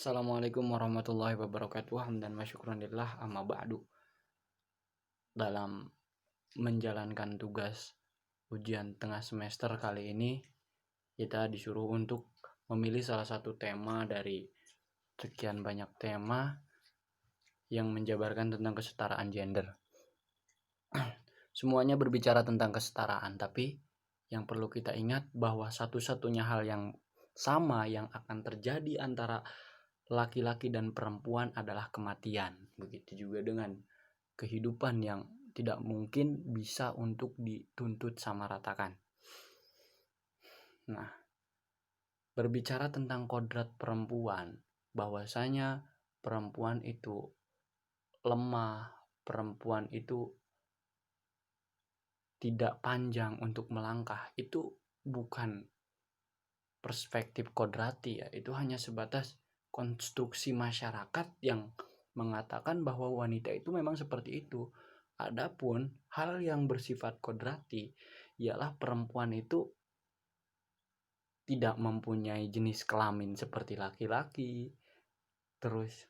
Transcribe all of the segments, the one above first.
Assalamualaikum warahmatullahi wabarakatuh. Hamdan wa syukran lillah, amma ba'du. Dalam menjalankan tugas ujian tengah semester kali ini, kita disuruh untuk memilih salah satu tema dari sekian banyak tema yang menjabarkan tentang kesetaraan gender. Semuanya berbicara tentang kesetaraan, tapi yang perlu kita ingat bahwa satu-satunya hal yang sama yang akan terjadi antara laki-laki dan perempuan adalah kematian. Begitu juga dengan kehidupan yang tidak mungkin bisa untuk dituntut samaratakan. Nah, berbicara tentang kodrat perempuan, bahwasanya perempuan itu lemah, perempuan itu tidak panjang untuk melangkah, itu bukan perspektif kodrati ya, itu hanya sebatas konstruksi masyarakat yang mengatakan bahwa wanita itu memang seperti itu. Adapun hal yang bersifat kodrati ialah perempuan itu tidak mempunyai jenis kelamin seperti laki-laki, terus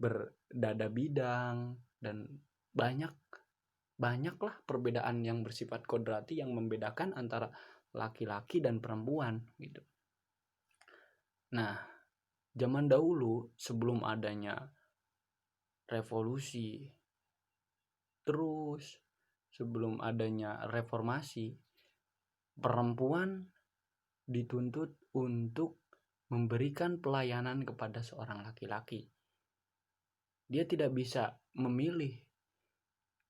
berdada bidang, dan banyaklah perbedaan yang bersifat kodrati yang membedakan antara laki-laki dan perempuan gitu. Nah, zaman dahulu sebelum adanya revolusi, terus sebelum adanya reformasi, perempuan dituntut untuk memberikan pelayanan kepada seorang laki-laki. Dia tidak bisa memilih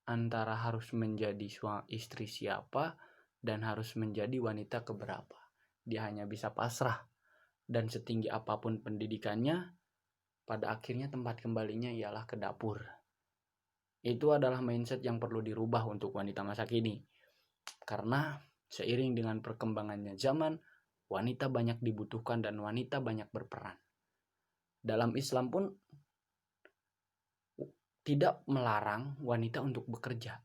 antara harus menjadi istri siapa dan harus menjadi wanita keberapa. Dia hanya bisa pasrah, dan setinggi apapun pendidikannya, pada akhirnya tempat kembalinya ialah ke dapur. Itu adalah mindset yang perlu dirubah untuk wanita masa kini. Karena seiring dengan perkembangannya zaman, wanita banyak dibutuhkan dan wanita banyak berperan. Dalam Islam pun tidak melarang wanita untuk bekerja.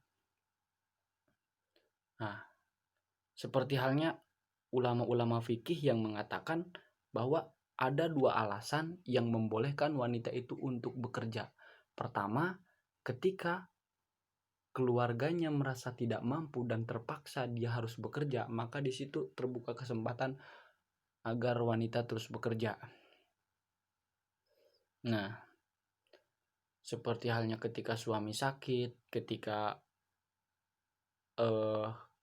Nah, seperti halnya ulama-ulama fikih yang mengatakan bahwa ada dua alasan yang membolehkan wanita itu untuk bekerja. Pertama, ketika keluarganya merasa tidak mampu dan terpaksa dia harus bekerja, maka di situ terbuka kesempatan agar wanita terus bekerja. Nah, seperti halnya ketika suami sakit, ketika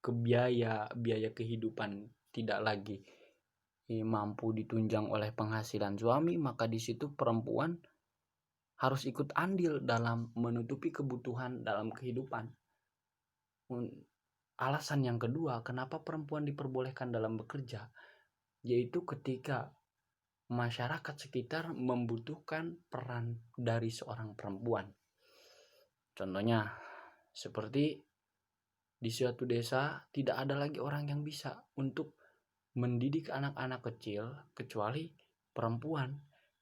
biaya kehidupan tidak lagi mampu ditunjang oleh penghasilan suami, maka di situ perempuan harus ikut andil dalam menutupi kebutuhan dalam kehidupan. Alasan yang kedua, kenapa perempuan diperbolehkan dalam bekerja, yaitu ketika masyarakat sekitar membutuhkan peran dari seorang perempuan. Contohnya, seperti di suatu desa tidak ada lagi orang yang bisa untuk mendidik anak-anak kecil kecuali perempuan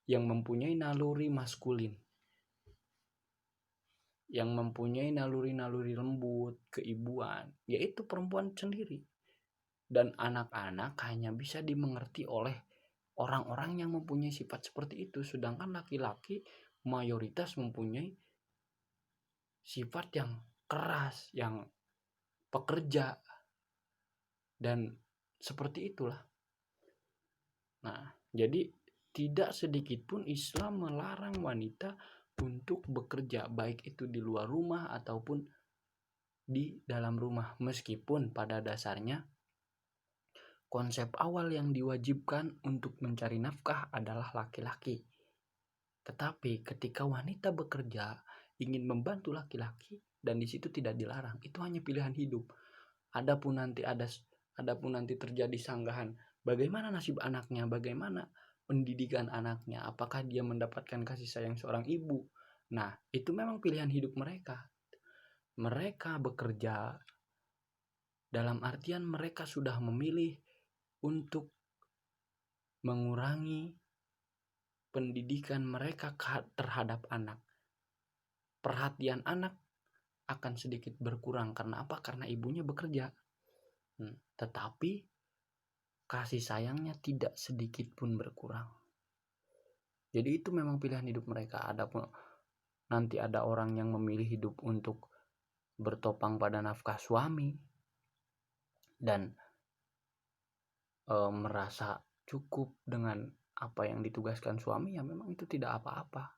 yang mempunyai naluri maskulin, yang mempunyai naluri-naluri lembut, keibuan, yaitu perempuan sendiri. Dan anak-anak hanya bisa dimengerti oleh orang-orang yang mempunyai sifat seperti itu, sedangkan laki-laki mayoritas mempunyai sifat yang keras, yang pekerja, dan seperti itulah. Nah, jadi tidak sedikit pun Islam melarang wanita untuk bekerja, baik itu di luar rumah ataupun di dalam rumah, meskipun pada dasarnya konsep awal yang diwajibkan untuk mencari nafkah adalah laki-laki. Tetapi ketika wanita bekerja ingin membantu laki-laki, dan di situ tidak dilarang, itu hanya pilihan hidup. Adapun nanti terjadi sanggahan, bagaimana nasib anaknya, bagaimana pendidikan anaknya, apakah dia mendapatkan kasih sayang seorang ibu. Nah, itu memang pilihan hidup mereka. Mereka bekerja dalam artian mereka sudah memilih untuk mengurangi pendidikan mereka terhadap anak. Perhatian anak akan sedikit berkurang. Karena apa? Karena ibunya bekerja. Tetapi kasih sayangnya tidak sedikit pun berkurang. Jadi itu memang pilihan hidup mereka. Adapun nanti ada orang yang memilih hidup untuk bertopang pada nafkah suami dan merasa cukup dengan apa yang ditugaskan suami, ya memang itu tidak apa-apa.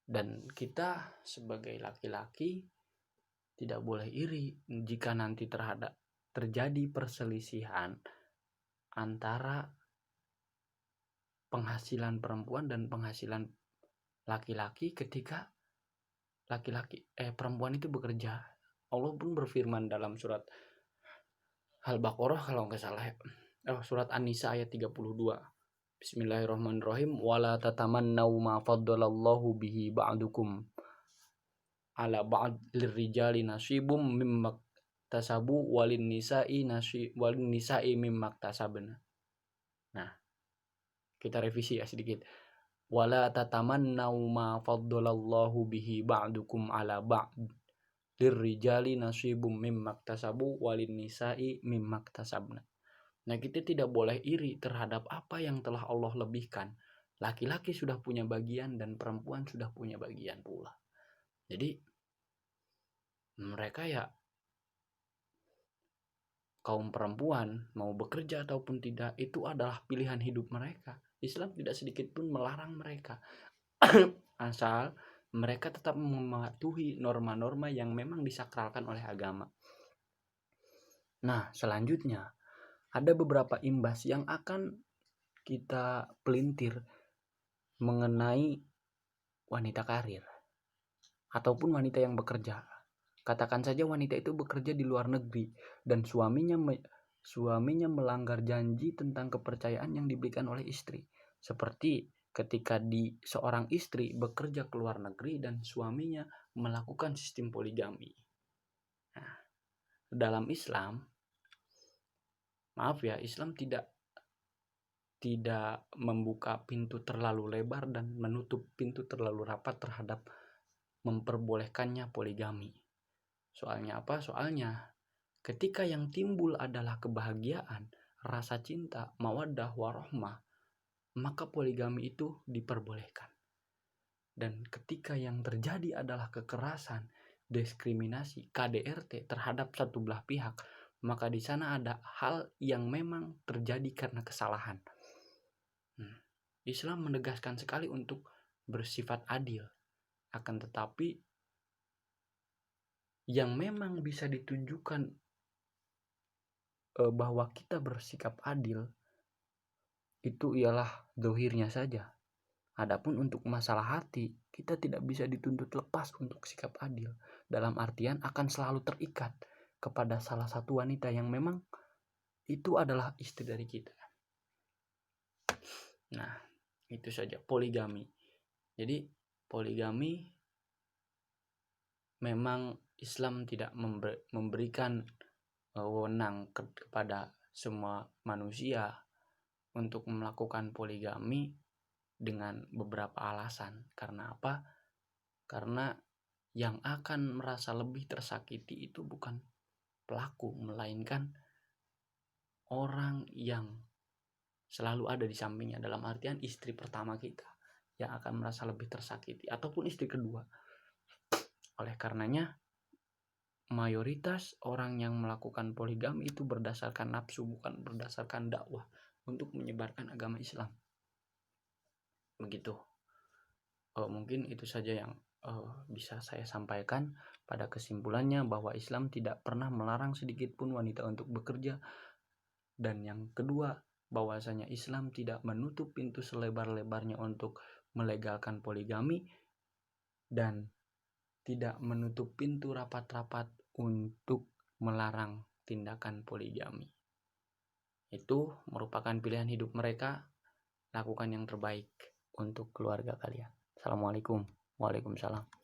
Dan kita sebagai laki-laki tidak boleh iri jika nanti terjadi perselisihan antara penghasilan perempuan dan penghasilan laki-laki ketika perempuan itu bekerja. Allah pun berfirman dalam surat Al-Baqarah kalau nggak salah ya. Surat An-Nisa ayat 32. Bismillahirrahmanirrahim. Wala tatamannau ma faddalallahu bihi ba'dukum ala ba'd lirrijali nasibum mimma tasabu walin nisa'i mimma tasabna. Nah, kita revisi ya sedikit. Wala tatamannau ma faddalallahu bihi ba'dukum ala ba'd lirrijali nasibum mimma tasabu walin nisa'i mimma tasabna. Nah, kita tidak boleh iri terhadap apa yang telah Allah lebihkan. Laki-laki sudah punya bagian dan perempuan sudah punya bagian pula. Jadi mereka ya, kaum perempuan mau bekerja ataupun tidak, itu adalah pilihan hidup mereka. Islam tidak sedikit pun melarang mereka. Asal mereka tetap mematuhi norma-norma yang memang disakralkan oleh agama. Nah, selanjutnya ada beberapa imbas yang akan kita pelintir mengenai wanita karir ataupun wanita yang bekerja. Katakan saja wanita itu bekerja di luar negeri dan suaminya melanggar janji tentang kepercayaan yang diberikan oleh istri. Seperti ketika seorang istri bekerja ke luar negeri dan suaminya melakukan sistem poligami. Nah, dalam Islam, maaf ya, Islam tidak membuka pintu terlalu lebar dan menutup pintu terlalu rapat terhadap memperbolehkannya poligami. Soalnya apa? Soalnya ketika yang timbul adalah kebahagiaan, rasa cinta, mawaddah, warahmah, maka poligami itu diperbolehkan. Dan ketika yang terjadi adalah kekerasan, diskriminasi, KDRT terhadap satu belah pihak, maka di sana ada hal yang memang terjadi karena kesalahan. Islam menegaskan sekali untuk bersifat adil. Akan tetapi yang memang bisa ditunjukkan bahwa kita bersikap adil itu ialah zahirnya saja. Adapun untuk masalah hati, kita tidak bisa dituntut lepas untuk sikap adil. Dalam artian akan selalu terikat kepada salah satu wanita yang memang itu adalah istri dari kita. Nah, itu saja poligami. Jadi poligami memang Islam tidak memberikan wewenang kepada semua manusia untuk melakukan poligami dengan beberapa alasan. Karena apa? Karena yang akan merasa lebih tersakiti itu bukan pelaku, melainkan orang yang selalu ada di sampingnya, dalam artian istri pertama kita yang akan merasa lebih tersakiti, ataupun istri kedua. Oleh karenanya mayoritas orang yang melakukan poligami itu berdasarkan nafsu, bukan berdasarkan dakwah untuk menyebarkan agama Islam. Begitu. Mungkin itu saja yang bisa saya sampaikan. Pada kesimpulannya bahwa Islam tidak pernah melarang sedikit pun wanita untuk bekerja. Dan yang kedua, bahwasanya Islam tidak menutup pintu selebar-lebarnya untuk melegalkan poligami dan tidak menutup pintu rapat-rapat untuk melarang tindakan poligami. Itu merupakan pilihan hidup mereka. Lakukan yang terbaik untuk keluarga kalian. Assalamualaikum. Waalaikumsalam.